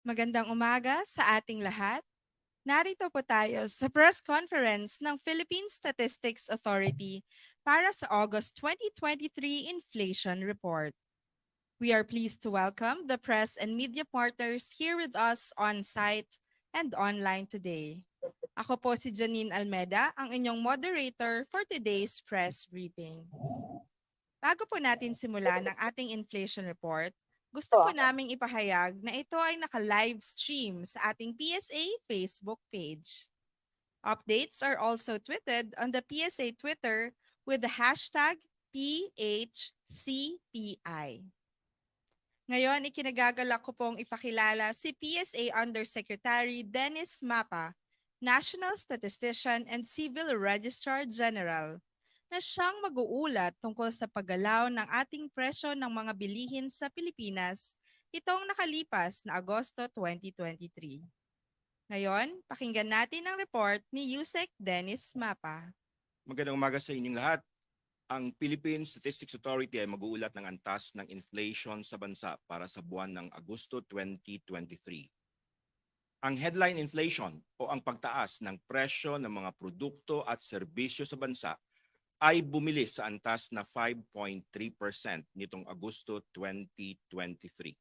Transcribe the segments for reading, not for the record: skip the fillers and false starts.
Magandang umaga sa ating lahat. Narito po tayo sa press conference ng Philippine Statistics Authority para sa August 2023 Inflation Report. We are pleased to welcome the press and media partners here with us on-site and online today. Ako po si Janine Almeda, ang inyong moderator for today's press briefing. Bago po natin simulan ang ating inflation report, gusto po naming ipahayag na ito ay naka-live stream sa ating PSA Facebook page. Updates are also tweeted on the PSA Twitter with the hashtag PHCPI. Ngayon, ikinagagalak ko pong ipakilala si PSA Undersecretary Dennis Mapa, National Statistician and Civil Registrar General, na siyang mag-uulat tungkol sa paggalaw ng ating presyo ng mga bilihin sa Pilipinas itong nakalipas na Agosto 2023. Ngayon, pakinggan natin ang report ni Yusek Dennis Mapa. Magandang umaga sa inyong lahat. Ang Philippine Statistics Authority ay mag-uulat ng antas ng inflation sa bansa para sa buwan ng Agosto 2023. Ang headline inflation o ang pagtaas ng presyo ng mga produkto at serbisyo sa bansa ay bumilis sa antas na 5.3% nitong Agosto 2023.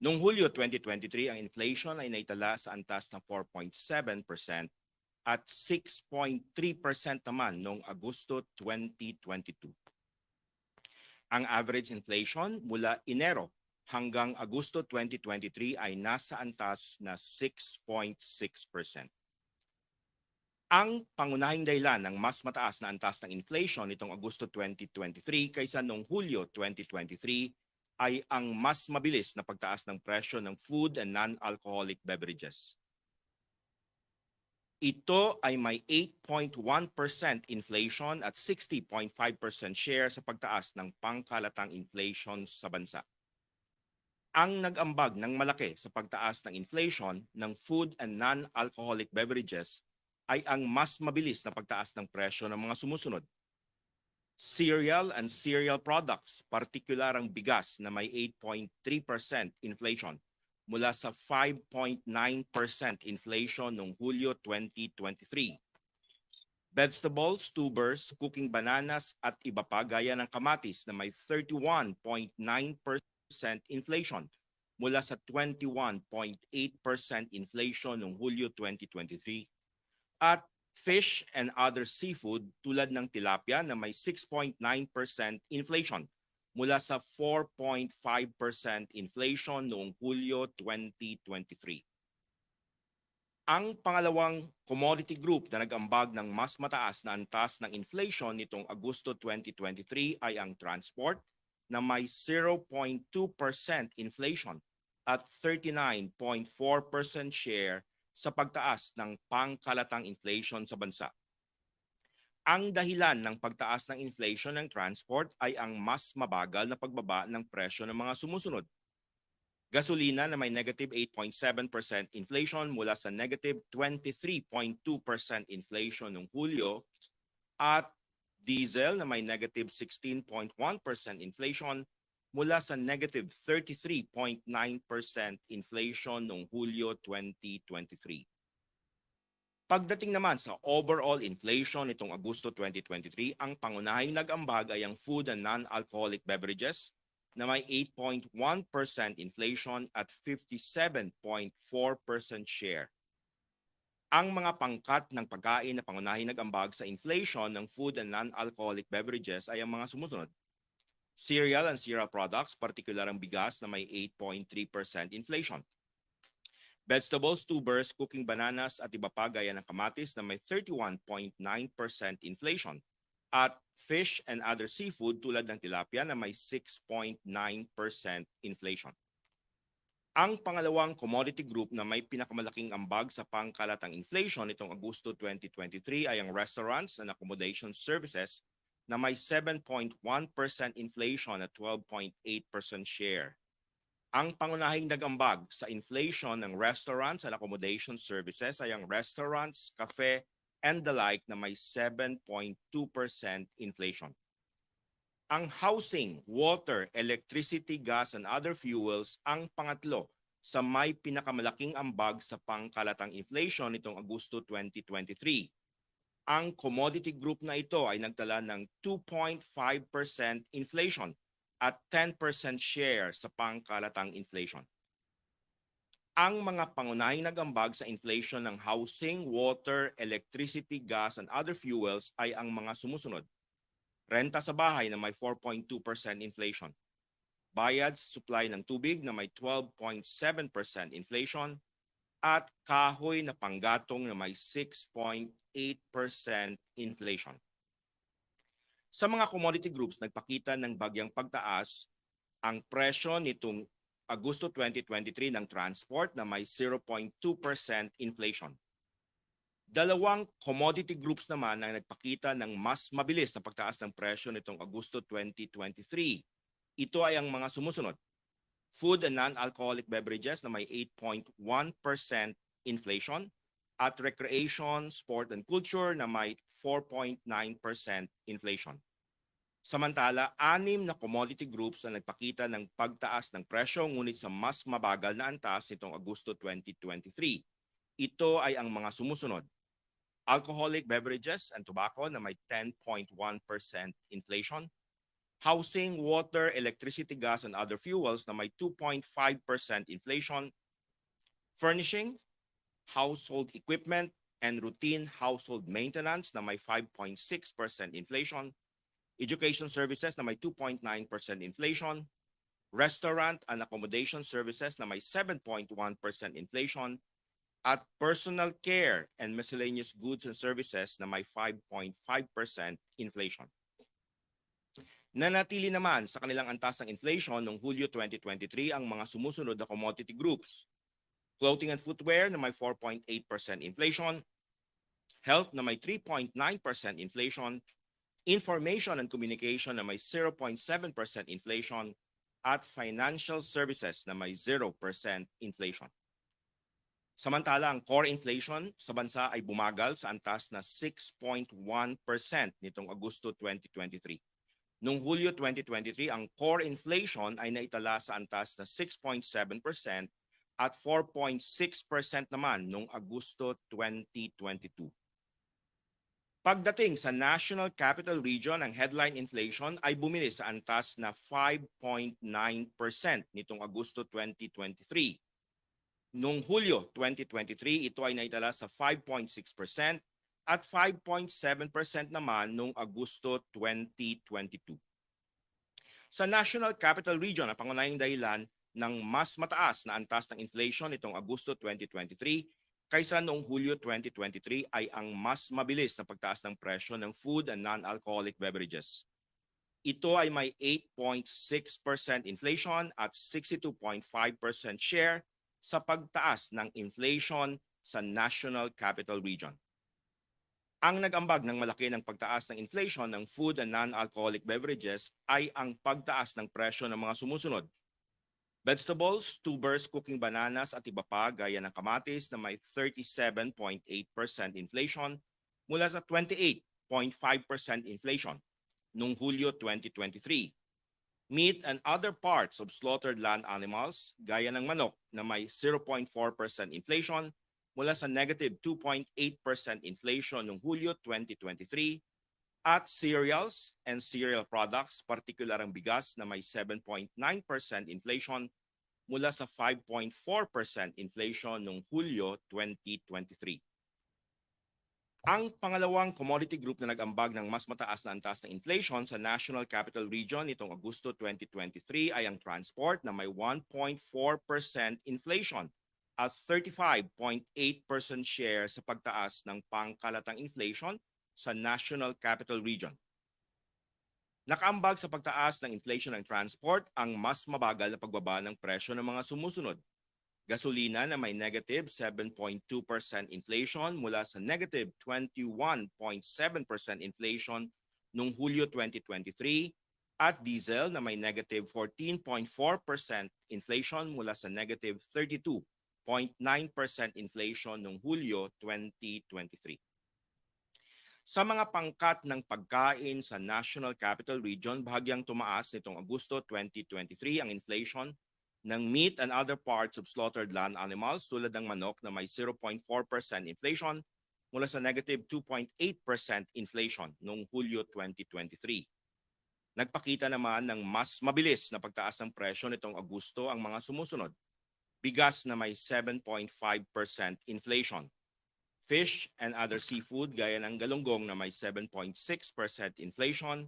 Noong Hulyo 2023, ang inflation ay naitala sa antas na 4.7% at 6.3% naman noong Agosto 2022. Ang average inflation mula Enero hanggang Agosto 2023 ay nasa antas na 6.6%. Ang pangunahing dahilan ng mas mataas na antas ng inflation nitong Agosto 2023 kaysa noong Hulyo 2023 ay ang mas mabilis na pagtaas ng presyo ng food and non-alcoholic beverages. Ito ay may 8.1% inflation at 60.5% share sa pagtaas ng pangkalatang inflation sa bansa. Ang nag-ambag ng malaki sa pagtaas ng inflation ng food and non-alcoholic beverages ay ang mas mabilis na pagtaas ng presyo ng mga sumusunod. Cereal and cereal products, partikular ang bigas na may 8.3% inflation mula sa 5.9% inflation noong Hulyo 2023. Vegetables, tubers, cooking bananas at iba pa gaya ng kamatis na may 31.9% inflation mula sa 21.8% inflation noong Hulyo 2023. At fish and other seafood tulad ng tilapia na may 6.9% inflation mula sa 4.5% inflation noong Hulyo 2023. Ang pangalawang commodity group na nag-ambag ng mas mataas na antas ng inflation nitong Agosto 2023 ay ang transport na may 0.2% inflation at 39.4% share sa pagtaas ng pangkalatang inflation sa bansa. Ang dahilan ng pagtaas ng inflation ng transport ay ang mas mabagal na pagbaba ng presyo ng mga sumusunod. Gasolina na may negative 8.7% inflation mula sa negative 23.2% inflation noong Hulyo at diesel na may negative 16.1% inflation mula sa negative 33.9% inflation noong Hulyo 2023. Pagdating naman sa overall inflation nitong Agosto 2023, ang pangunahing nag-ambag ay ang food and non-alcoholic beverages na may 8.1% inflation at 57.4% share. Ang mga pangkat ng pagkain na pangunahing nag-ambag sa inflation ng food and non-alcoholic beverages ay ang mga sumusunod. Cereal and cereal products, partikular ang bigas na may 8.3% inflation. Vegetables, tubers, cooking bananas at iba pa gaya ng kamatis na may 31.9% inflation. At fish and other seafood tulad ng tilapia na may 6.9% inflation. Ang pangalawang commodity group na may pinakamalaking ambag sa pangkalatang inflation nitong Agosto 2023 ay ang restaurants and accommodation services na may 7.1% inflation at 12.8% share. Ang pangunahing nag-ambag sa inflation ng restaurants and accommodation services ay ang restaurants, cafe, and the like na may 7.2% inflation. Ang housing, water, electricity, gas, and other fuels ang pangatlo sa may pinakamalaking ambag sa pangkalatang inflation nitong Agosto 2023. Ang commodity group na ito ay nagtala ng 2.5% inflation at 10% share sa pangkalatang inflation. Ang mga pangunahing nagambag sa inflation ng housing, water, electricity, gas, and other fuels ay ang mga sumusunod. Renta sa bahay na may 4.2% inflation. Bayad sa supply ng tubig na may 12.7% inflation. At kahoy na panggatong na may 6.8% inflation. Sa mga commodity groups, nagpakita ng bagyang pagtaas ang presyo nitong Agosto 2023 ng transport na may 0.2% inflation. Dalawang commodity groups naman ang nagpakita ng mas mabilis na pagtaas ng presyo nitong Agosto 2023. Ito ay ang mga sumusunod. Food and non-alcoholic beverages na may 8.1% inflation at recreation, sport and culture na may 4.9% inflation. Samantala, 6 na commodity groups ang nagpakita ng pagtaas ng presyo ngunit sa mas mabagal na antas nitong Agosto 2023. Ito ay ang mga sumusunod. Alcoholic beverages and tobacco na may 10.1% inflation. Housing, water, electricity, gas, and other fuels na may 2.5% inflation. Furnishing, household equipment, and routine household maintenance na may 5.6% inflation. Education services na may 2.9% inflation. Restaurant and accommodation services na may 7.1% inflation. At personal care and miscellaneous goods and services na may 5.5% inflation. Nanatili naman sa kanilang antas ng inflation noong Hulyo 2023 ang mga sumusunod na commodity groups. Clothing and footwear na may 4.8% inflation, health na may 3.9% inflation, information and communication na may 0.7% inflation, at financial services na may 0% inflation. Samantala, ang core inflation sa bansa ay bumagal sa antas na 6.1% nitong Agosto 2023. Noong Hulyo 2023, ang core inflation ay naitala sa antas na 6.7% at 4.6% naman noong Agosto 2022. Pagdating sa National Capital Region, ang headline inflation ay bumili sa antas na 5.9% nitong Agosto 2023. Noong Hulyo 2023, ito ay naitala sa 5.6% at 5.7% naman noong Agosto 2022. Sa National Capital Region, ang pangunahing dahilan ng mas mataas na antas ng inflation nitong Agosto 2023 kaysa noong Hulyo 2023 ay ang mas mabilis na pagtaas ng presyo ng food and non-alcoholic beverages. Ito ay may 8.6% inflation at 62.5% share sa pagtaas ng inflation sa National Capital Region. Ang nag-ambag ng malaki ng pagtaas ng inflation ng food and non-alcoholic beverages ay ang pagtaas ng presyo ng mga sumusunod. Vegetables, tubers, cooking bananas at iba pa gaya ng kamatis na may 37.8% inflation mula sa 28.5% inflation noong Hulyo 2023. Meat and other parts of slaughtered land animals gaya ng manok na may 0.4% inflation mula sa negative 2.8% inflation noong Hulyo 2023 at cereals and cereal products, partikular ang bigas na may 7.9% inflation mula sa 5.4% inflation noong Hulyo 2023. Ang pangalawang commodity group na nag-ambag ng mas mataas na antas ng inflation sa National Capital Region nitong Agosto 2023 ay ang transport na may 1.4% inflation at 35.8% share sa pagtaas ng pangkalatang inflation sa National Capital Region. Nakaambag sa pagtaas ng inflation ng transport ang mas mabagal na pagbaba ng presyo ng mga sumusunod. Gasolina na may negative 7.2% inflation mula sa negative 21.7% inflation noong Hulyo 2023 at diesel na may negative 14.4% inflation mula sa negative 32.9% inflation noong Hulyo 2023. Sa mga pangkat ng pagkain sa National Capital Region, bahagyang tumaas nitong Agosto 2023 ang inflation ng meat and other parts of slaughtered land animals tulad ng manok na may 0.4% inflation mula sa negative 2.8% inflation noong Hulyo 2023. Nagpakita naman ng mas mabilis na pagtaas ng presyo nitong Agosto ang mga sumusunod. Bigas na may 7.5% inflation. Fish and other seafood gaya ng galunggong na may 7.6% inflation.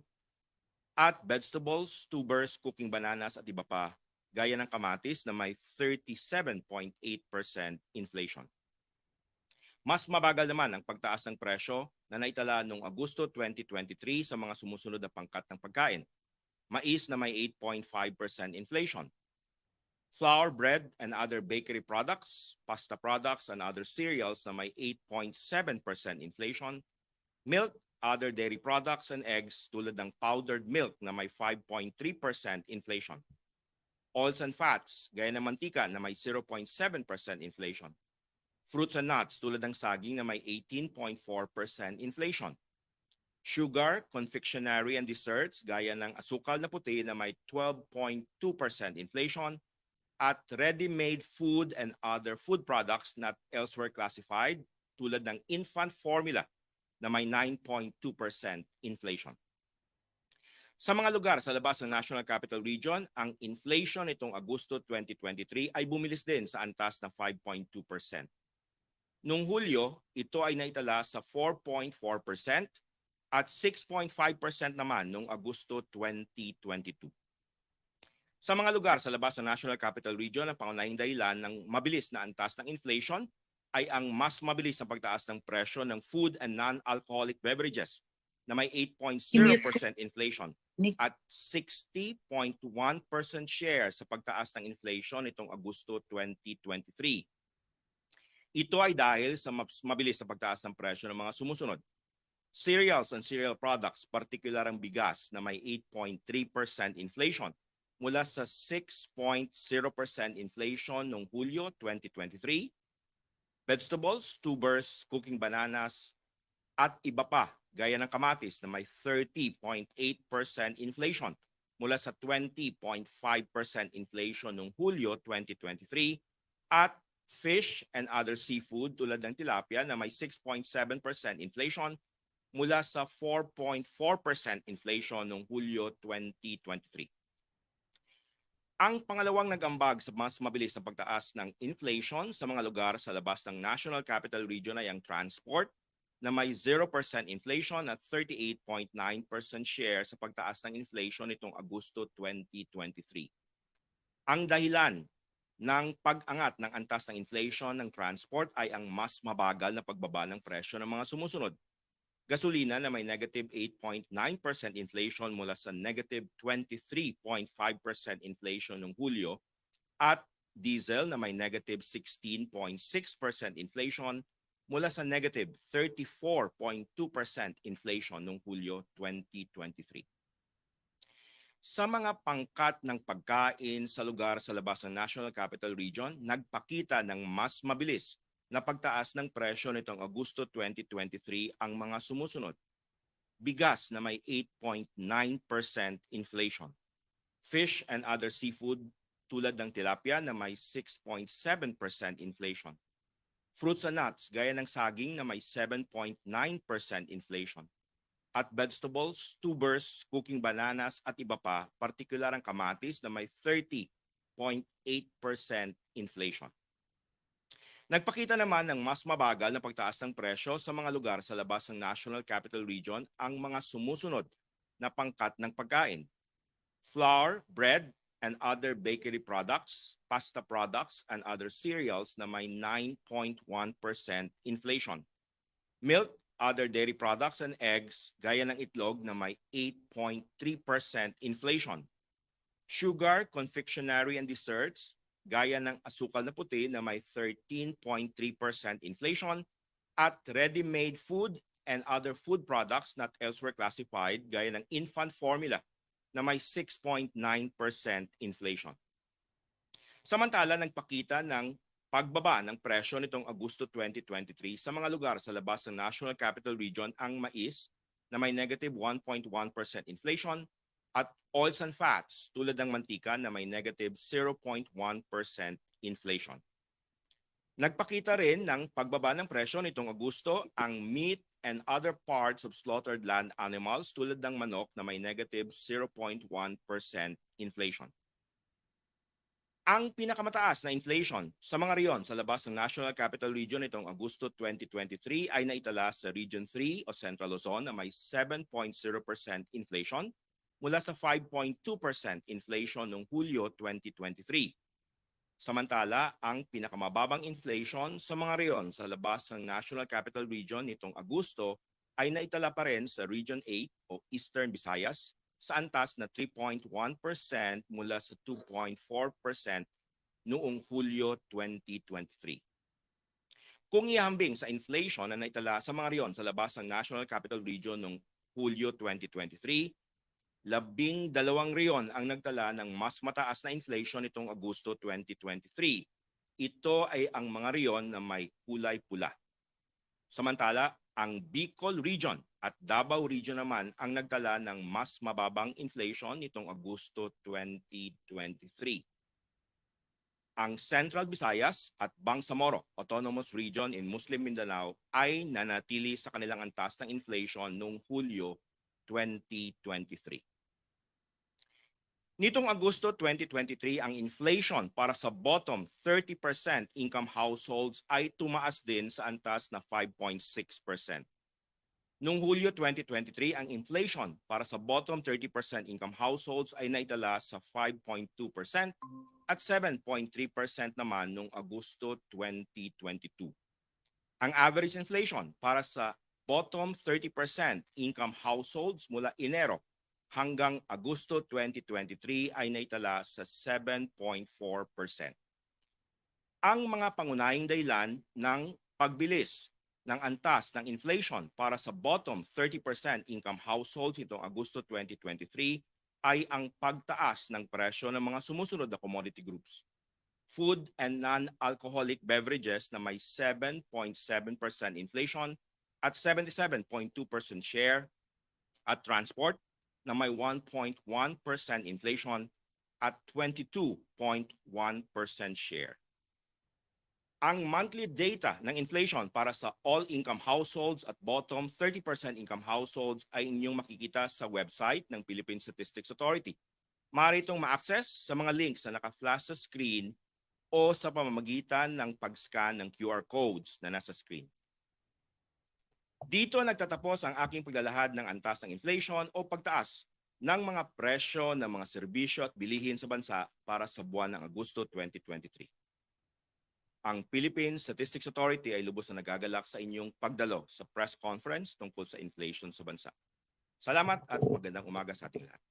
At vegetables, tubers, cooking bananas at iba pa gaya ng kamatis na may 37.8% inflation. Mas mabagal naman ang pagtaas ng presyo na naitala noong Agosto 2023 sa mga sumusunod na pangkat ng pagkain. Mais na may 8.5% inflation. Flour, bread, and other bakery products, pasta products, and other cereals na may 8.7% inflation. Milk, other dairy products, and eggs tulad ng powdered milk na may 5.3% inflation. Oils and fats, gaya ng mantika na may 0.7% inflation. Fruits and nuts tulad ng saging na may 18.4% inflation. Sugar, confectionery, and desserts gaya ng asukal na puti na may 12.2% inflation. At ready-made food and other food products not elsewhere classified tulad ng infant formula na may 9.2% inflation. Sa mga lugar sa labas ng National Capital Region, ang inflation nitong Agosto 2023 ay bumilis din sa antas na 5.2%. Noong Hulyo, ito ay naitala sa 4.4% at 6.5% naman noong Agosto 2022. Sa mga lugar sa labas ng National Capital Region, ang pangunahing dahilan ng mabilis na antas ng inflation ay ang mas mabilis na pagtaas ng presyo ng food and non-alcoholic beverages na may 8.0% inflation at 60.1% share sa pagtaas ng inflation nitong Agosto 2023. Ito ay dahil sa mas mabilis na pagtaas ng presyo ng mga sumusunod. Cereals and cereal products, partikular ang bigas na may 8.3% inflation mula sa 6.0% inflation noong Hulyo 2023, vegetables, tubers, cooking bananas, at iba pa gaya ng kamatis na may 30.8% inflation mula sa 20.5% inflation noong Hulyo 2023, at fish and other seafood tulad ng tilapia na may 6.7% inflation mula sa 4.4% inflation noong Hulyo 2023. Ang pangalawang nag-ambag sa mas mabilis na pagtaas ng inflation sa mga lugar sa labas ng National Capital Region ay ang transport na may 0% inflation at 38.9% share sa pagtaas ng inflation nitong Agosto 2023. Ang dahilan ng pag-angat ng antas ng inflation ng transport ay ang mas mabagal na pagbaba ng presyo ng mga sumusunod. Gasolina na may negative 8.9% inflation mula sa negative 23.5% inflation noong Hulyo, at diesel na may negative 16.6% inflation mula sa negative 34.2% inflation noong Hulyo 2023. Sa mga pangkat ng pagkain sa lugar sa labas ng National Capital Region, nagpakita ng mas mabilis na pagtaas ng presyo nitong Agosto 2023 ang mga sumusunod. Bigas na may 8.9% inflation. Fish and other seafood tulad ng tilapia na may 6.7% inflation. Fruits and nuts gaya ng saging na may 7.9% inflation. At vegetables, tubers, cooking bananas at iba pa, partikular ang kamatis na may 30.8% inflation. Nagpakita naman ng mas mabagal na pagtaas ng presyo sa mga lugar sa labas ng National Capital Region ang mga sumusunod na pangkat ng pagkain. Flour, bread, and other bakery products, pasta products, and other cereals na may 9.1% inflation. Milk, other dairy products, and eggs gaya ng itlog na may 8.3% inflation. Sugar, confectionery, and desserts gaya ng asukal na puti na may 13.3% inflation, at ready-made food and other food products not elsewhere classified gaya ng infant formula na may 6.9% inflation. Samantala, nagpakita ng pagbaba ng presyo nitong Agosto 2023 sa mga lugar sa labas ng National Capital Region ang mais na may negative 1.1% inflation at oils and fats tulad ng mantika na may negative 0.1% inflation. Nagpakita rin ng pagbaba ng presyo nitong Agosto ang meat and other parts of slaughtered land animals tulad ng manok na may negative 0.1% inflation. Ang pinakamataas na inflation sa mga riyon sa labas ng National Capital Region itong Agosto 2023 ay naitala sa Region 3 o Central Luzon na may 7.0% inflation mula sa 5.2% inflation noong Hulyo 2023. Samantala, ang pinakamababang inflation sa mga reyon sa labas ng National Capital Region nitong Agosto ay naitala pa rin sa Region 8 o Eastern Visayas sa antas na 3.1% mula sa 2.4% noong Hulyo 2023. Kung ihambing sa inflation na naitala sa mga reyon sa labas ng National Capital Region noong Hulyo 2023, 12 riyon ang nagtala ng mas mataas na inflation nitong Agosto 2023. Ito ay ang mga riyon na may kulay pula. Samantala, ang Bicol Region at Davao Region naman ang nagtala ng mas mababang inflation nitong Agosto 2023. Ang Central Visayas at Bangsamoro Autonomous Region in Muslim Mindanao ay nanatili sa kanilang antas ng inflation noong Hulyo 2023. Nitong Agosto 2023, ang inflation para sa bottom 30% income households ay tumaas din sa antas na 5.6%. Noong Hulyo 2023, ang inflation para sa bottom 30% income households ay naitala sa 5.2% at 7.3% naman noong Agosto 2022. Ang average inflation para sa bottom 30% income households mula Enero hanggang Agosto 2023 ay naitala sa 7.4%. Ang mga pangunahing dahilan ng pagbilis ng antas ng inflation para sa bottom 30% income households itong Agosto 2023 ay ang pagtaas ng presyo ng mga sumusunod na commodity groups. Food and non-alcoholic beverages na may 7.7% inflation at 77.2% share, at transport na may 1.1% inflation at 22.1% share. Ang monthly data ng inflation para sa all-income households at bottom 30% income households ay inyong makikita sa website ng Philippine Statistics Authority. Maaari itong ma-access sa mga links na naka-flash sa screen o sa pamamagitan ng pag-scan ng QR codes na nasa screen. Dito nagtatapos ang aking paglalahad ng antas ng inflation o pagtaas ng mga presyo ng mga serbisyo at bilihin sa bansa para sa buwan ng Agosto 2023. Ang Philippine Statistics Authority ay lubos na nagagalak sa inyong pagdalo sa press conference tungkol sa inflation sa bansa. Salamat at magandang umaga sa ating lahat.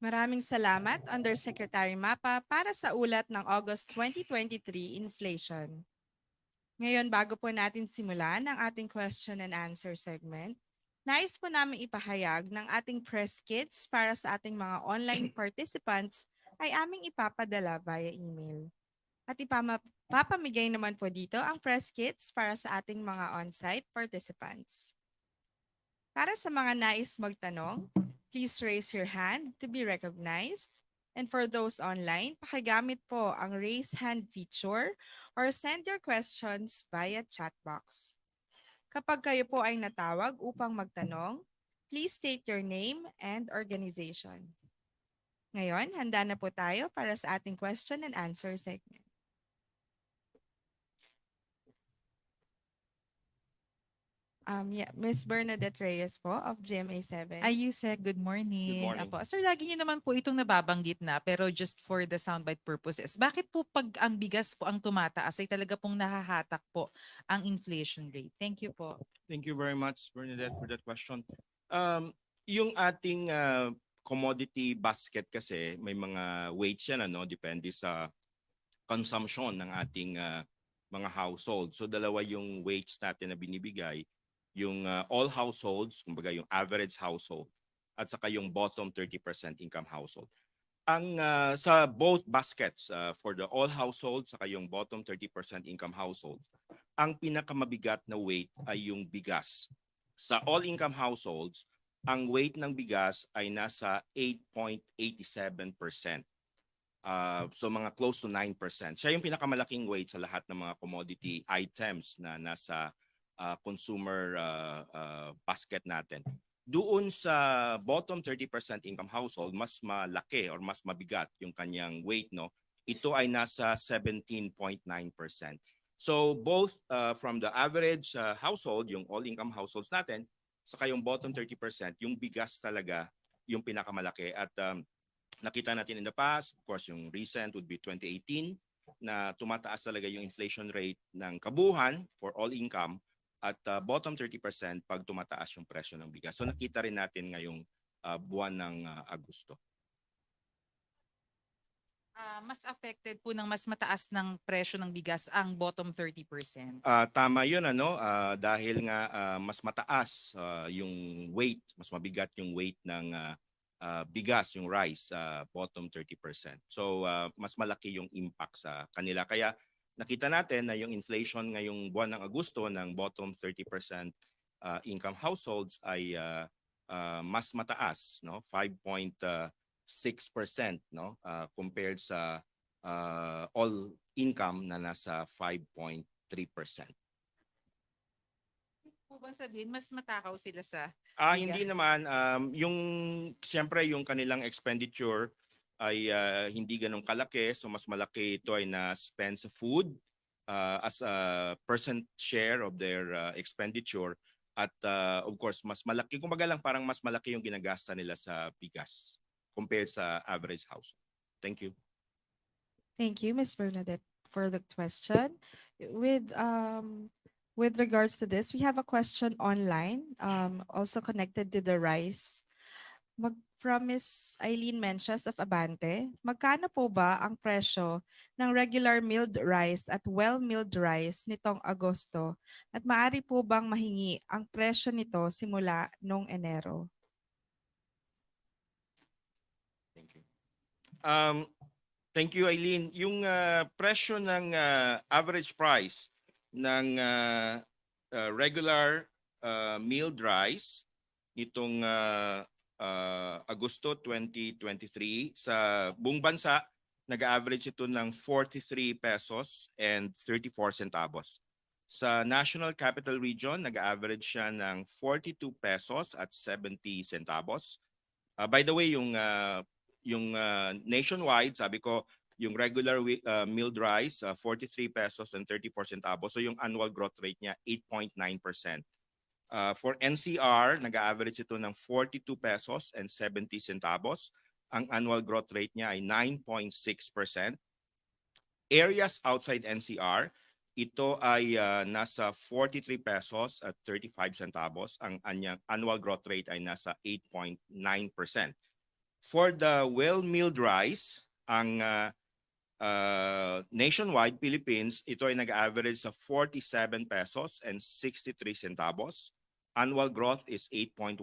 Maraming salamat, Undersecretary Mapa, para sa ulat ng August 2023 inflation. Ngayon, bago po natin simulan ang ating question and answer segment, nais po namin ipahayag ng ating press kits para sa ating mga online participants ay aming ipapadala via email. At ipapamigay naman po dito ang press kits para sa ating mga on-site participants. Para sa mga nais magtanong, please raise your hand to be recognized. And for those online, pakigamit po ang raise hand feature or send your questions via chat box. Kapag kayo po ay natawag upang magtanong, please state your name and organization. Ngayon, handa na po tayo para sa ating question and answer segment. Miss Bernadette Reyes po of GMA7. Ayusek, good morning. Good morning. Apo. Sir, lagi niyo naman po itong nababanggit na pero just for the soundbite purposes. Bakit po pag ang bigas po ang tumataas ay talaga pong nahahatak po ang inflation rate? Thank you po. Thank you very much, Bernadette, for that question. Yung ating commodity basket kasi may mga weights yan, depende sa consumption ng ating mga household. So dalawa yung weights natin na binibigay, yung all households, kumbaga yung average household, at saka yung bottom 30% income household. Ang sa both baskets for the all households saka yung bottom 30% income households, ang pinakamabigat na weight ay yung bigas. Sa all income households, ang weight ng bigas ay nasa 8.87%. So mga close to 9%. Siya yung pinakamalaking weight sa lahat ng mga commodity items na nasa consumer basket natin. Doon sa bottom 30% income household, mas malaki or mas mabigat yung kanyang weight, no? Ito ay nasa 17.9%. So both from the average household, yung all income households natin, saka yung bottom 30%, yung bigas talaga yung pinakamalaki. At nakita natin in the past, of course, yung recent would be 2018, na tumataas talaga yung inflation rate ng kabuuan for all income at bottom 30% pag tumataas yung presyo ng bigas. So nakita rin natin ngayong buwan ng Agosto. Mas affected po ng mas mataas ng presyo ng bigas ang bottom 30%. Tama yun, ano? Dahil nga mas mataas yung weight, mas mabigat yung weight ng bigas, yung rice, bottom 30%. So mas malaki yung impact sa kanila. Kaya nakita natin na yung inflation ngayong buwan ng Agosto ng bottom 30% income households ay mas mataas, no? 5.6%, no? Compared sa all income na nasa 5.3%. Po bang sabihin, mas matakaw sila sa Hindi bigas? naman. Yung siyempre yung kanilang expenditure ay hindi ganun kalaki. So mas malaki ito ay na-spend sa food as a percent share of their expenditure. At of course, mas malaki. Kumbaga lang parang mas malaki yung ginagasta nila sa bigas compared sa average household. Thank you. Thank you, Ms. Bernadette, for the question. With with regards to this, we have a question online, also connected to the rice. From Ms. Eileen Mencias of Abante, magkano po ba ang presyo ng regular milled rice at well-milled rice nitong Agosto? At maaari po bang mahingi ang presyo nito simula noong Enero? Thank you. Thank you, Eileen. Yung presyo ng average price ng regular milled rice nitong Agosto 2023 sa buong bansa, nag-average ito ng 43 pesos and 34 centavos. Sa National Capital Region, nag-average siya ng 42 pesos at 70 centavos. By the way, yung nationwide, sabi ko, yung regular milled rice, 43 pesos and 34 centavos. So yung annual growth rate niya, 8.9%. For NCR, nag-average ito ng 42 pesos and 70 centavos. Ang annual growth rate niya ay 9.6%. Areas outside NCR, ito ay nasa 43 pesos at 35 centavos. Ang annual growth rate ay nasa 8.9%. For the well-milled rice, ang nationwide Philippines, ito ay nag-average sa 47 pesos and 63 centavos. Annual growth is 8.1%.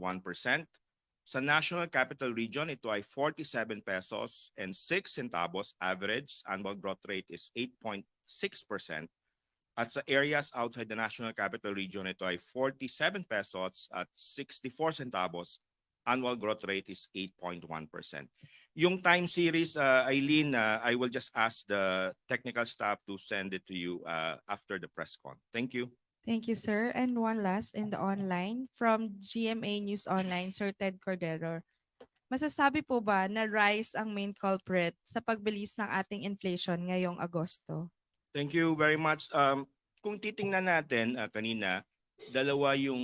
Sa National Capital Region, ito ay 47 pesos and 6 centavos average. Annual growth rate is 8.6%. At sa areas outside the National Capital Region, ito ay 47 pesos at 64 centavos. Annual growth rate is 8.1%. Yung time series, Eileen, I will just ask the technical staff to send it to you after the press con. Thank you. Thank you, sir. And one last in the online from GMA News Online, Sir Ted Cordero. Masasabi po ba na rice ang main culprit sa pagbilis ng ating inflation ngayong Agosto? Thank you very much. Kung titingnan natin kanina, dalawa yung,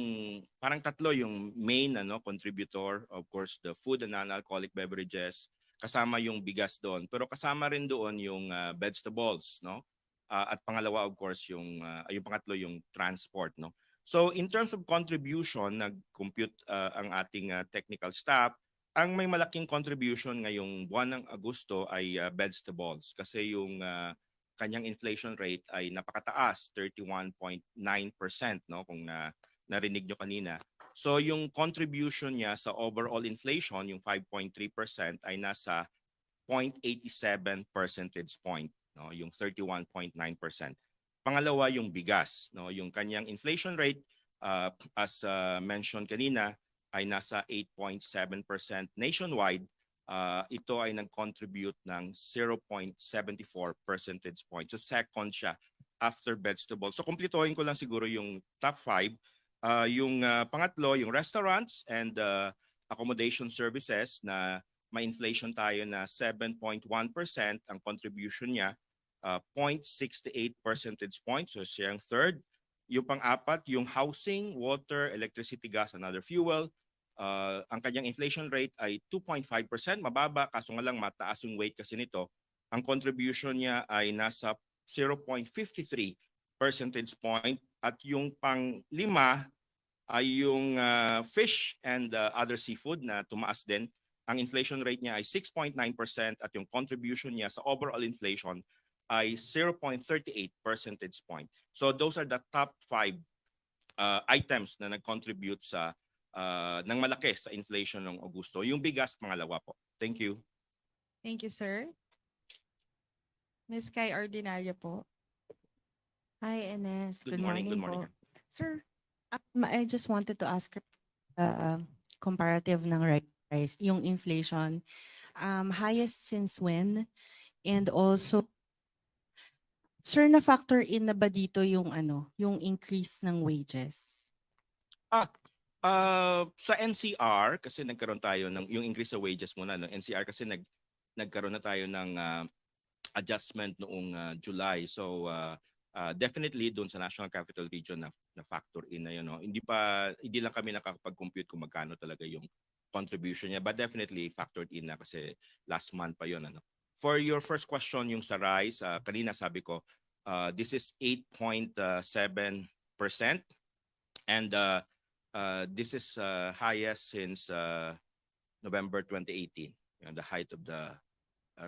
parang tatlo yung main contributor. Of course, the food and non-alcoholic beverages, kasama yung bigas doon. Pero kasama rin doon yung vegetables, no? At pangalawa, of course, yung pangatlo yung transport, no? So in terms of contribution, nag-compute ang ating technical staff. Ang may malaking contribution ngayong buwan ng Agosto ay vegetables kasi yung kanyang inflation rate ay napakataas, 31.9%, no, kung narinig nyo kanina. So yung contribution niya sa overall inflation, yung 5.3% ay nasa 0.87 percentage point, no, yung 31.9%. Pangalawa yung bigas, no, yung kanyang inflation rate as mentioned kanina ay nasa 8.7% nationwide. Ito ay nag-contribute ng 0.74 percentage point. So second siya after vegetables. So kumplituhin ko lang siguro yung top 5. Yung pangatlo, yung restaurants and accommodation services na may inflation tayo na 7.1%. Ang contribution niya 0.68 percentage points. So siyang third. Yung pang-apat, yung housing, water, electricity, gas, and other fuel. Ang kanyang inflation rate ay 2.5%. Mababa, kaso nga lang mataas yung weight kasi nito. Ang contribution niya ay nasa 0.53 percentage point. At yung pang-lima ay yung fish and other seafood na tumaas din. Ang inflation rate niya ay 6.9% at yung contribution niya sa overall inflation ay 0.38 percentage point. So those are the top 5 items na nag-contribute sa ng malaki sa inflation ng Augusto. Yung bigas, pangalawa po. Thank you. Thank you, sir. Ms. Kai Ordinario po. Hi, Ines. Good Good morning. Good morning morning. po. Sir, I just wanted to ask comparative ng price, yung inflation, highest since when? And also, sir, na-factor in na ba dito yung yung increase ng wages? Sa NCR kasi nagkaroon tayo ng yung increase sa wages muna no. NCR kasi nagkaroon na tayo ng adjustment noong July. So definitely doon sa National Capital Region na factor in na yun no. Hindi lang kami nakakapag-compute kung magkano talaga yung contribution niya, but definitely factored in na kasi last month pa yun ano. For your first question yung sa rice, kanina sabi ko this is 8.7% and this is highest since November 2018, the height of the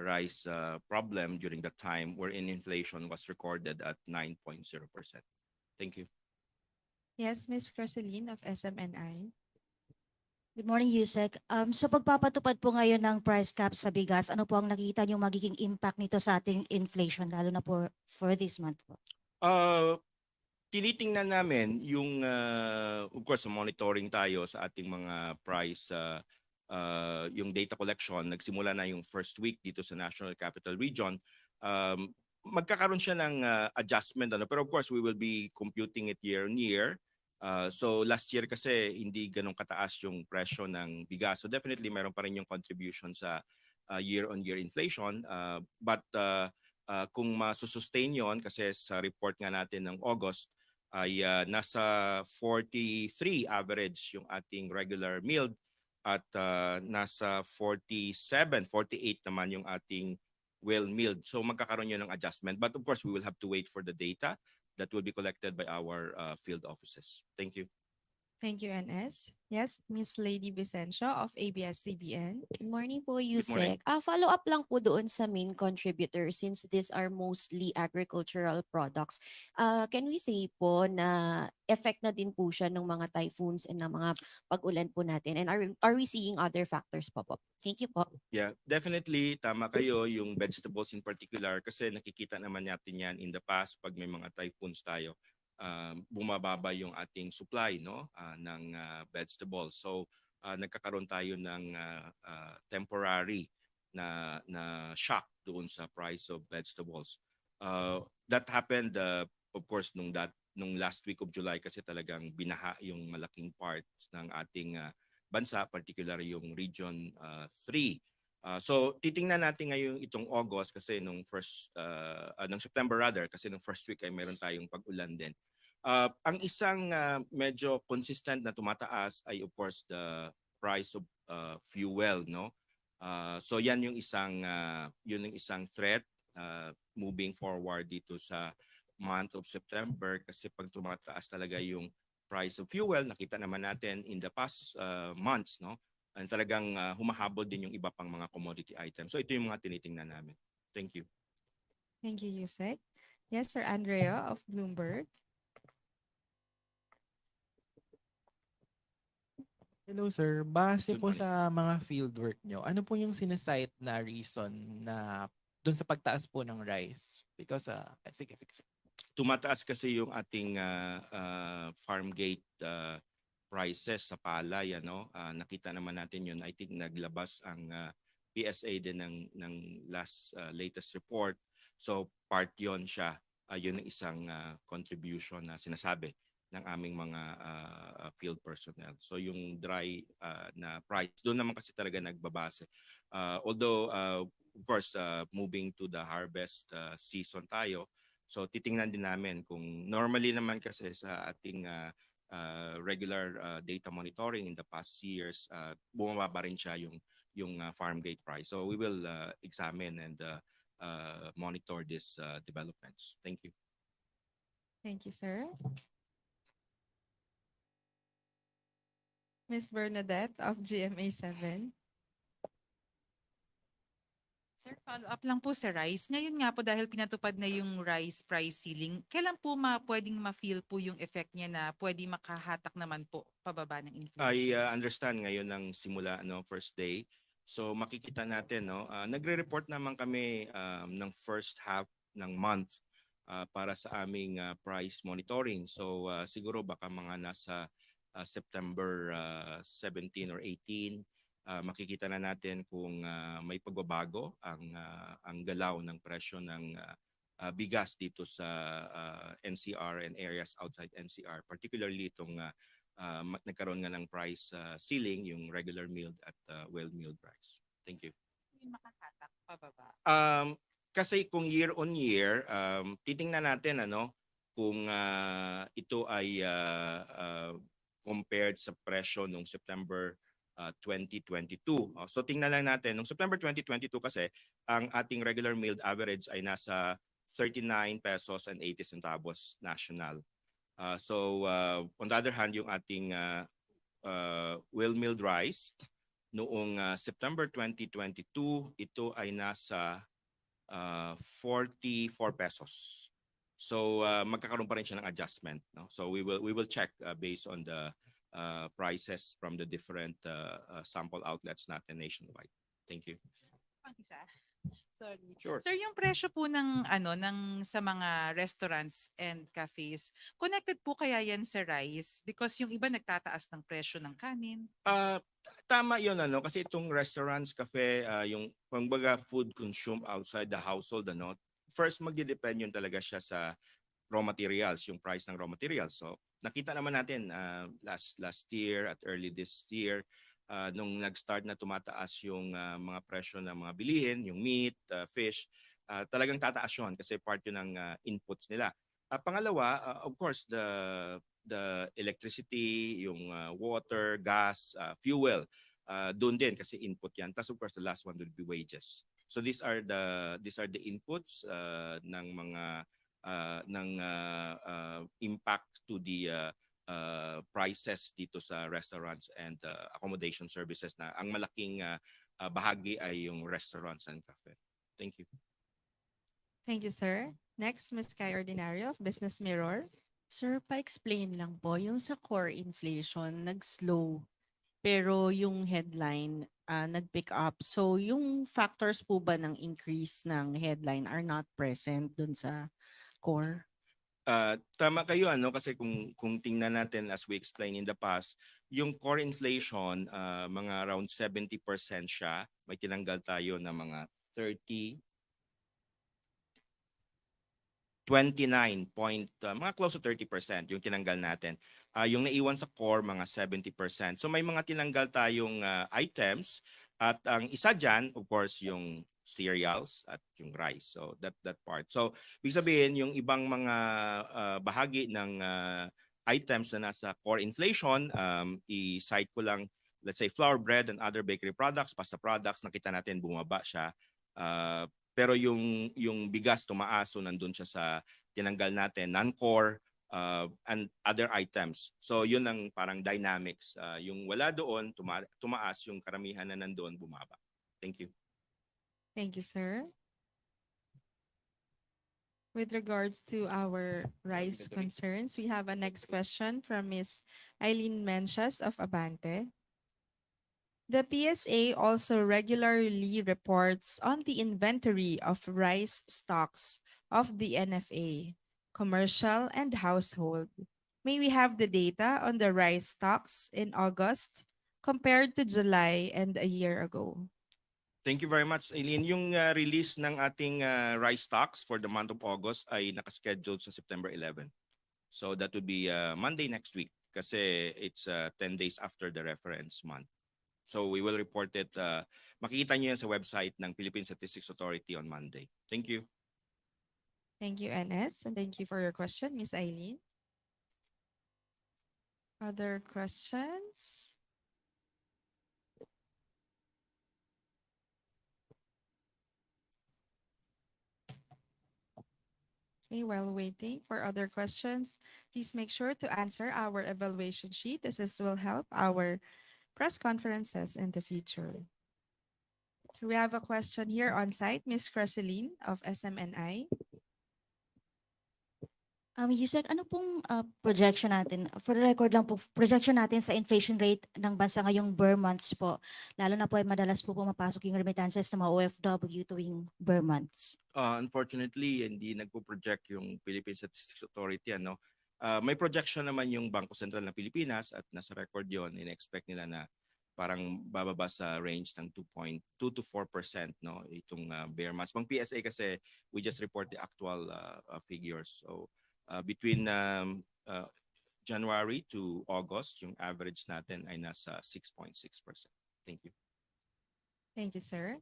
rice problem during that time wherein inflation was recorded at 9.0%. Thank you. Yes, Ms. Croseline of SMNI. Good morning, Yusek. Sa pagpapatupad po ngayon ng price cap sa bigas, ano po ang nakita niyo magiging impact nito sa ating inflation, lalo na po for this month po? Tinitingnan namin yung, of course, monitoring tayo sa ating mga price, yung data collection. Nagsimula na yung first week dito sa National Capital Region. Magkakaroon siya ng adjustment. Pero of course, we will be computing it year on year. So last year kasi hindi ganun kataas yung presyo ng bigas. So definitely mayroon pa rin yung contribution sa year-on-year inflation. But kung masusustain yon kasi sa report nga natin ng August ay nasa 43 average yung ating regular milled at nasa 47, 48 naman yung ating well milled. So magkakaroon yun ng adjustment. But of course, we will have to wait for the data that will be collected by our field offices. Thank you. Thank you, NS. Yes, Ms. Lady Vicencio of ABS-CBN. Good morning po, Good morning. Yusek. Follow up lang po doon sa main contributor since these are mostly agricultural products. Can we say po na effect na din po siya ng mga typhoons and ng mga pag-ulan po natin? And are we seeing other factors po po? Thank you po. Yeah, definitely tama kayo yung vegetables in particular kasi nakikita naman natin yan in the past pag may mga typhoons tayo. Bumababa yung ating supply no ng vegetables. So nagkakaroon tayo ng temporary na shock doon sa price of vegetables. That happened of course nung last week of July kasi talagang binaha yung malaking part ng ating bansa, particularly yung region 3. So titingnan natin ngayon itong August kasi nung September rather kasi nung first week ay meron tayong pag-ulan din. Ang isang medyo consistent na tumataas ay of course the price of fuel no. So yan yung isang threat moving forward dito sa month of September kasi pag tumataas talaga yung price of fuel, nakita naman natin in the past months no. And talagang humahabol din yung iba pang mga commodity items. So ito yung mga tinitingnan namin. Thank you. Thank you, Yusek. Yes, Sir Andrea of Bloomberg. Hello sir, base Good po morning. sa mga fieldwork nyo, ano po yung sinasite na reason na dun sa pagtaas po ng rice? Because, sige. Tumataas kasi yung ating farm gate prices sa palay, ano. Nakita naman natin yun. I think naglabas ang PSA din ng latest report. So part yon siya. Yun ang isang contribution na sinasabi ng aming mga field personnel. So yung dry na price, doon naman kasi talaga nagbabase. Although of course moving to the harvest season tayo, so titingnan din namin kung normally naman kasi sa ating regular data monitoring in the past years, bumababa rin siya yung farm gate price. So we will examine and monitor these developments. Thank you. Thank you, sir. Ms. Bernadette of GMA 7. Sir, follow up lang po sa rice. Ngayon nga po dahil pinatupad na yung rice price ceiling, kailan po pwedeng ma-feel po yung effect niya na pwede makahatak naman po pababa ng I inflation? understand ngayon ng simula, no, first day. So makikita natin, no, nagre-report naman kami ng first half ng month para sa aming price monitoring. So siguro baka mga nasa September 17 or 18, makikita na natin kung may pagbabago ang galaw ng presyo ng bigas dito sa NCR and areas outside NCR, particularly itong nagkaroon nga ng price ceiling, yung regular milled at well-milled rice. Thank you. Yung makahatak pababa. Kasi kung year on year, titingnan natin ano kung ito ay compared sa presyo nung September 2022. So tingnan lang natin, nung September 2022 kasi, ang ating regular milled average ay nasa 39 pesos and 80 centavos national. So on the other hand, yung ating well-milled rice noong September 2022, ito ay nasa 44 pesos. So magkakaroon pa rin siya ng adjustment, no? So we will check based on the prices from the different sample outlets natin nationwide. Thank you. Pang isa. Sorry. Sure. Sir, yung presyo po ng sa mga restaurants and cafes, connected po kaya yan sa rice? Because yung iba nagtataas ng presyo ng kanin. Tama 'yon, ano, kasi itong restaurants, cafe, yung kumbaga food consumed outside the household, ano, first magde-depend yun talaga siya sa raw materials, yung price ng raw materials. So nakita naman natin last year at early this year, nung nag-start na tumataas yung mga presyo ng mga bilihin, yung meat, fish, talagang tataas yun kasi part yun ng inputs nila. Pangalawa, of course, the electricity, yung water, gas, fuel, doon din kasi input yan. Plus of course the last one would be wages. So these are the inputs ng mga impact to the prices dito sa restaurants and accommodation services, na ang malaking bahagi ay yung restaurants and cafe. Thank you. Thank you, sir. Next, Ms. Kai Ordinario of Business Mirror. Sir, pa-explain lang po, yung sa core inflation, nag-slow, pero yung headline, nag-pick up. So yung factors po ba ng increase ng headline are not present dun sa core? Tama kayo, ano, kasi kung tingnan natin as we explained in the past, yung core inflation mga around 70% siya. May tinanggal tayo na mga 29 point, mga close to 30% yung tinanggal natin. Yung naiwan sa core, mga 70%. So may mga tinanggal tayong items, at ang isa dyan, of course, yung cereals at yung rice. So that part. So ibig sabihin, yung ibang mga bahagi ng items na nasa core inflation, i-cite ko lang, let's say flour, bread, and other bakery products, pasta products, nakita natin bumaba siya. Pero yung bigas tumaas, so nandun siya sa tinanggal natin, non-core and other items. So yun ang parang dynamics. Yung wala doon, tumaas, yung karamihan na nandoon, bumaba. Thank you. Thank you, sir. With regards to our rice concerns, we have a next question from Ms. Eileen Menchas of Abante. The PSA also regularly reports on the inventory of rice stocks of the NFA, commercial and household. May we have the data on the rice stocks in August compared to July and a year ago? Thank you very much, Eileen. Yung release ng ating rice stocks for the month of August ay nakascheduled sa September 11. So that would be Monday next week kasi it's 10 days after the reference month. So we will report it. Makikita niyo yan sa website ng Philippine Statistics Authority on Monday. Thank you. Thank you, Enes, and thank you for your question, Miss Eileen. Other questions? Okay, while waiting for other questions, please make sure to answer our evaluation sheet. This will help our press conferences in the future. So we have a question here on site, Miss Creseline of SMNI. Yusek, ano pong projection natin? For the record lang po, projection natin sa inflation rate ng bansa ngayong Burr months po. Lalo na po ay madalas po pumapasok yung remittances ng mga OFW tuwing Burr months. Unfortunately, hindi nagpo-project yung Philippine Statistics Authority. May projection naman yung Bangko Sentral ng Pilipinas at nasa record yon. In-expect nila na parang bababa sa range ng 2.2 to 4%, no, itong bear months. Pang PSA kasi we just report the actual figures. So between January to August, yung average natin ay nasa 6.6%. Thank you. Thank you, sir.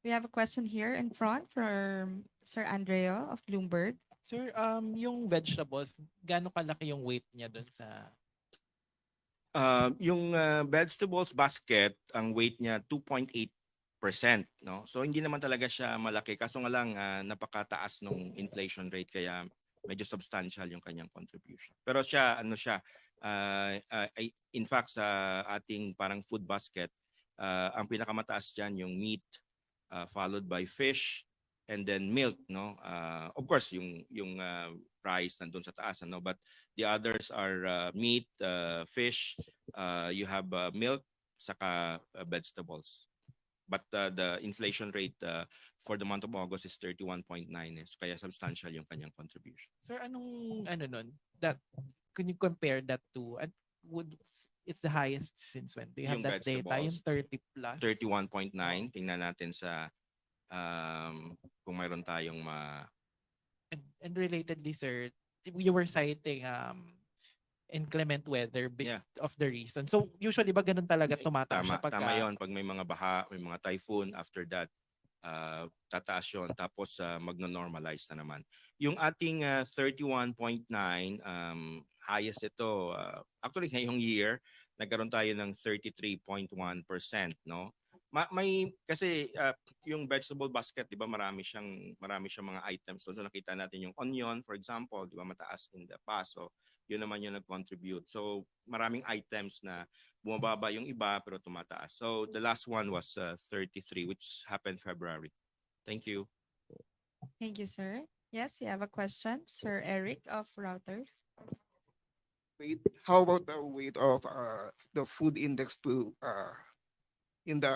We have a question here in front from Sir Andrea of Bloomberg. Sir, yung vegetables, gaano kalaki yung weight niya doon sa Yung vegetables basket, ang weight niya 2.8%, no? So hindi naman talaga siya malaki. Kaso nga lang napakataas ng inflation rate kaya medyo substantial yung kanyang contribution. Pero siya in fact sa ating parang food basket, ang pinakamataas diyan yung meat, followed by fish, and then milk, no? Of course yung price nandun sa taas, no? But the others are meat, fish, you have milk, saka vegetables. But the inflation rate for the month of August is 31.9, kaya substantial yung kanyang contribution. Sir, anong ano nun? Can you compare that to it's the highest since when? Do you have Yung that data? Yung vegetables, 30 plus? 31.9. Tingnan natin sa kung mayroon tayong And relatedly, sir, you were citing inclement weather Yeah. of the reason. So usually ba ganun talaga tumataas siya pagka... Tama yon. Pag may mga baha, may mga typhoon, after that, tataas yun. Tapos magno-normalize na naman. Yung ating 31.9, highest ito. Actually, ngayong year, nagkaroon tayo ng 33.1%. No? May kasi yung vegetable basket, 'di ba, marami siyang mga items. So nakita natin yung onion, for example, 'di ba, mataas in the past. So yun naman yung nag-contribute. So maraming items na bumababa yung iba pero tumataas. So the last one was 33, which happened February. Thank you. Thank you, sir. Yes, we have a question. Sir Eric of Routers. Weight. How about the weight of the food index to in the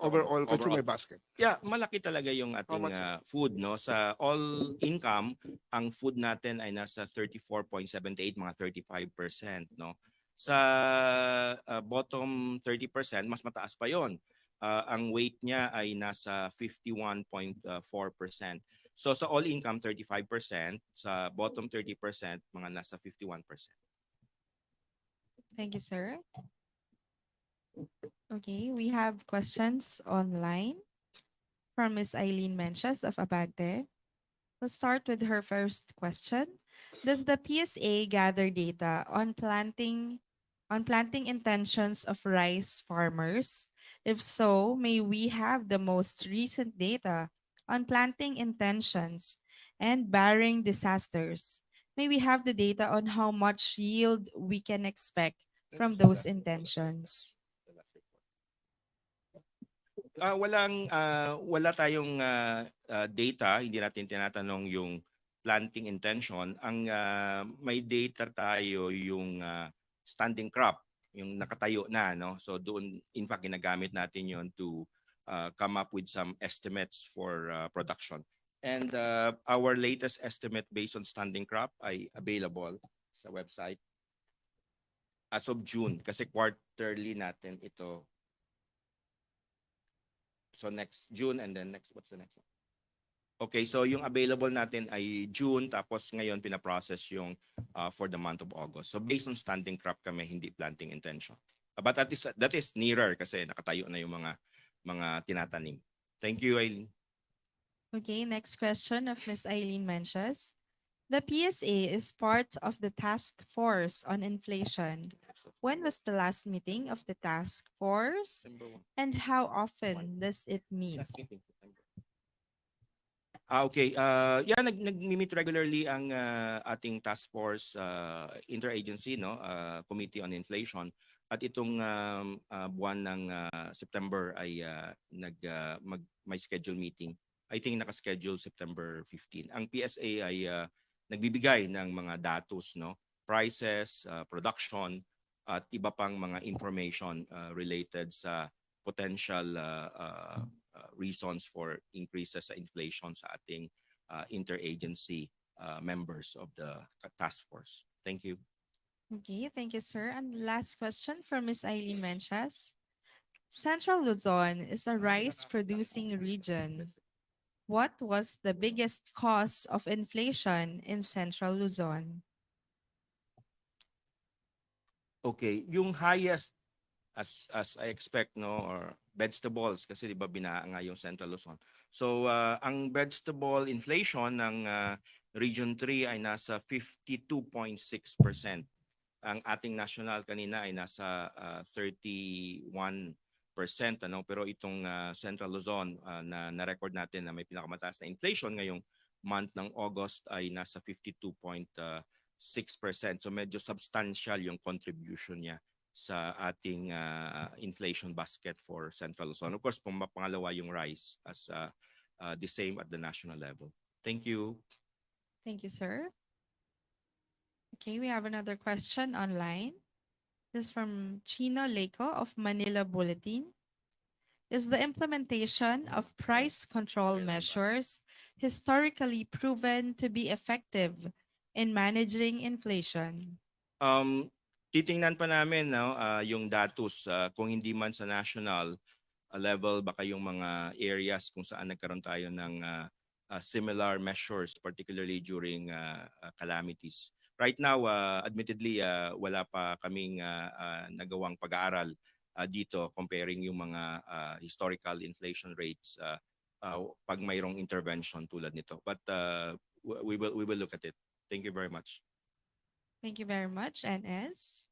overall consumer basket? Yeah, malaki talaga yung How ating much? food, no. Sa all income, ang food natin ay nasa 34.78, mga 35%, no. Sa bottom 30%, mas mataas pa 'yon. Ang weight niya ay nasa 51.4%. So sa all income 35%, sa bottom 30%, mga nasa 51%. Thank you, sir. Okay, we have questions online from Ms. Eileen Menches of Abante. We'll start with her first question. Does the PSA gather data on planting intentions of rice farmers? If so, may we have the most recent data on planting intentions and barring disasters? May we have the data on how much yield we can expect from those intentions? Wala tayong data, hindi natin tinatanong yung planting intention. Ang may data tayo yung standing crop. yung nakatayo na, no? So doon in fact ginagamit natin yon to come up with some estimates for production. And our latest estimate based on standing crop ay available sa website as of June kasi quarterly natin ito. So next June and then next, what's the next one? Okay, so yung available natin ay June tapos ngayon pinaprocess yung for the month of August. So based on standing crop kami, hindi planting intention. But that is nearer kasi nakatayo na yung mga tinatanim. Thank you, Aileen. Okay, next question of Ms. Eileen Menches. The PSA is part of the task force on inflation. When was the last meeting of the task force September 1. and how often does it meet? Last meeting, September. Okay. Yeah, nag-meet regularly ang ating task force interagency, no, Committee on Inflation. At itong buwan ng September ay may schedule meeting. I think naka-schedule September 15. Ang PSA ay nagbibigay ng mga datos, no, prices, production at iba pang mga information related sa potential reasons for increases sa inflation sa ating interagency members of the task force. Thank you. Okay, thank you, sir. And last question from Ms. Eileen Menchas. Central Luzon is a rice-producing region. What was the biggest cause of inflation in Central Luzon? Okay, yung highest as I expect, no, or vegetables kasi 'di ba binaa nga yung Central Luzon. So ang vegetable inflation ng Region 3 ay nasa 52.6%. Ang ating national kanina ay nasa 31%, ano, pero itong Central Luzon na record natin na may pinakamataas na inflation ngayong month ng August ay nasa 52.6%. So medyo substantial yung contribution niya sa ating inflation basket for Central Luzon. Of course, pangalawa yung rice as the same at the national level. Thank you. Thank you, sir. Okay, we have another question online. This is from Chino Leco of Manila Bulletin. Is the implementation of price control measures historically proven to be effective in managing inflation? Titingnan pa namin, no, yung datos kung hindi man sa national level, baka yung mga areas kung saan nagkaroon tayo ng similar measures, particularly during calamities. Right now, admittedly, wala pa kaming nagawang pag-aaral dito comparing yung mga historical inflation rates pag mayroong intervention tulad nito. But we will look at it. Thank you very much. Thank you very much, NS.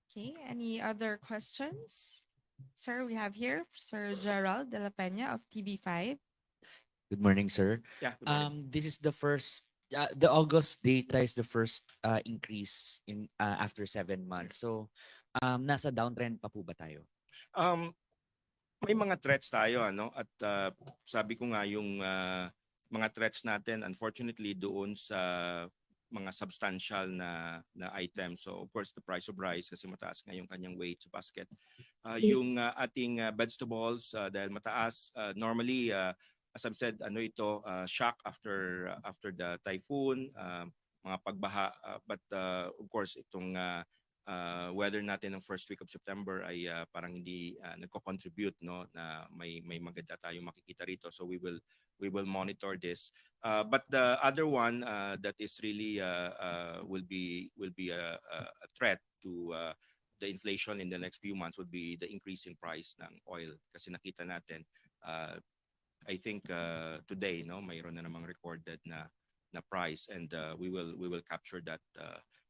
Okay, any other questions? Sir, we have here Sir Gerald de la Peña of TV5. Good morning, sir. Yeah. Good morning. This is the first, the August data is the first increase in after 7 months. So, nasa downtrend pa po ba tayo? May mga threats tayo, ano, at sabi ko nga yung mga threats natin unfortunately doon sa mga substantial na items. So of course the price of rice kasi mataas nga yung kanyang weight sa basket. Yung ating vegetables dahil mataas, normally as I've said, ano ito, shock after the typhoon, mga pagbaha, but of course itong weather natin ng first week of September ay parang hindi nagko-contribute, no, na may maganda tayong makikita rito. So we will monitor this. But the other one that is really will be a threat to the inflation in the next few months would be the increasing price ng oil kasi nakita natin I think today, no, mayroon na namang recorded na price, and we will capture that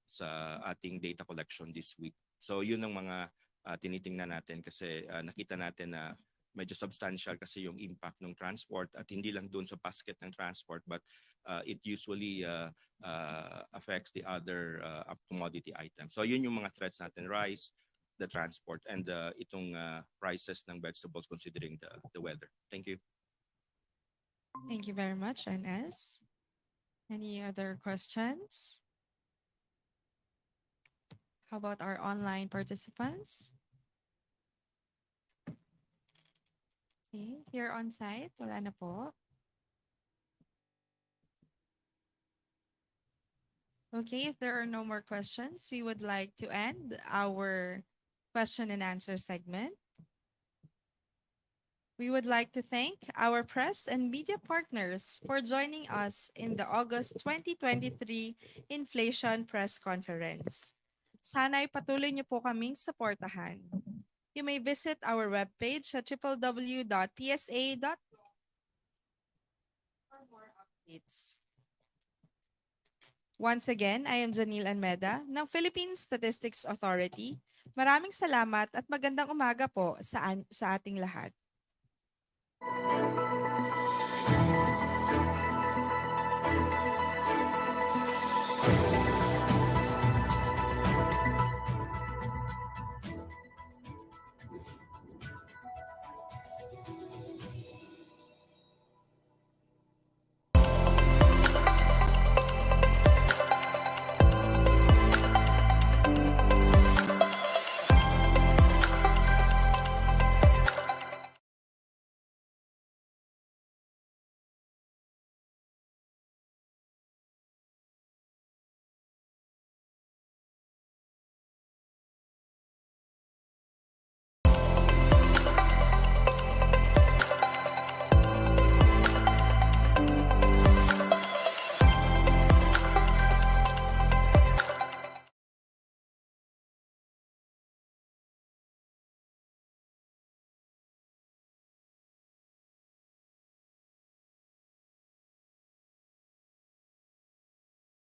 sa ating data collection this week. So yun ang mga tinitingnan natin kasi nakita natin na medyo substantial kasi yung impact ng transport at hindi lang doon sa basket ng transport, but it usually affects the other commodity items. So yun yung mga threats natin: rice, the transport, and itong prices ng vegetables considering the weather. Thank you. Thank you very much, NS. Any other questions? How about our online participants? Okay, here on site, wala na po. Okay, if there are no more questions, we would like to end our question and answer segment. We would like to thank our press and media partners for joining us in the August 2023 Inflation Press Conference. Sana'y patuloy niyo po kaming suportahan. You may visit our webpage at www.psa.com for more updates. Once again, I am Janille Almeda ng Philippine Statistics Authority. Maraming salamat at magandang umaga po sa ating lahat.